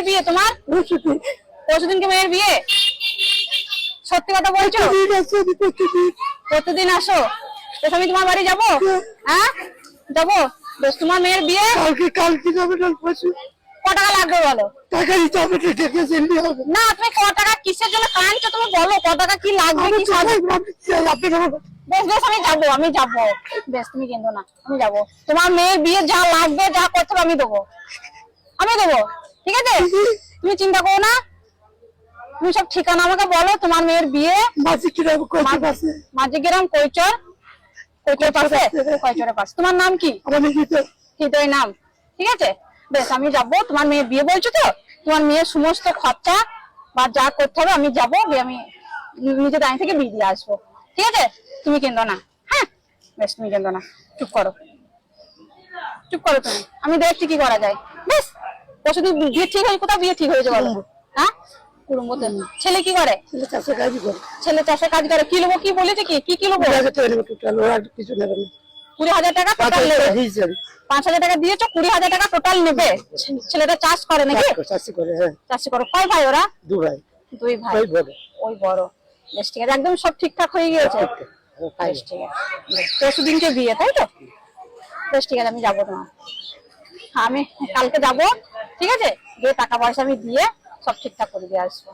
মেয়ের বিয়ে তোমার? পরশুদিনকে মেয়ের বিয়ে? সত্যি কথা বলছো? প্রতিদিন আসো? বেশ আমি তোমার বাড়ি যাবো। হ্যাঁ যাবো। বেশ তোমার মেয়ের বিয়ে কালকে যাবে না পরশু। ক টাকা লাগবে বলো? টাকা দিতে হবে, টাকা জেনে হবে না তুমি ক টাকা কিসের জন্য কাঁদছো তুমি বলো, ক টাকা কি লাগবে কি সাজবে? বেশ বেশ আমি যাবো। বেশ তুমি কিন্তু না, আমি যাবো। তোমার মেয়ের বিয়ে যা লাগবে যা করতে হবে আমি দেবো, ঠিক আছে? তুমি চিন্তা করো না। তুমি সব ঠিকানা আমাকে বলো। তোমার মেয়ের বিয়ে মাঝিগ্রাম কৈচর পাশে, কৈচরের পাশে। তোমার নাম কি? হৃদয় নাম, ঠিক আছে? বেশ আমি যাবো। তোমার মেয়ের বিয়ে বলছো তো, তোমার মেয়ের সমস্ত খরচা বা যা করতে হবে আমি যাবো, আমি নিজের দাঁড়িয়ে থেকে বিয়ে দিয়ে আসবো, ঠিক আছে? তুমি কিন্তু না। হ্যাঁ বেশ তুমি কিন্তু না। চুপ করো তুমি, আমি দেখছি কি করা যায়। বেশ পরশুদিন বিয়ে ঠিক হয়েছে। কোথাও বিয়ে ঠিক হয়েছে বলো? হ্যাঁ কুড়ুম্বতে। ছেলে কি করে? ছেলে চাষে কাজ করে। কি নেবো কি বলেছে? কি নেবো? 20,000 টাকা টোটাল নেবে। 5,000 টাকা দিয়েছো, 20,000 টাকা টোটাল নেবে। ছেলেটা চাষ করে নাকি? চাষি করে। কয় ভাই ওরা? দুই ভাই। ওই বড়। বেশ ঠিক আছে, একদম সব ঠিকঠাক হয়ে গিয়েছে। বেশ ঠিক আছে। পরশুদিনকে বিয়ে তাই তো? বেশ ঠিক আছে আমি যাবো। তোমার আমি কালকে যাবো, ঠিক আছে? দিয়ে টাকা পয়সা আমি দিয়ে সব ঠিকঠাক করে দিয়ে আসবো।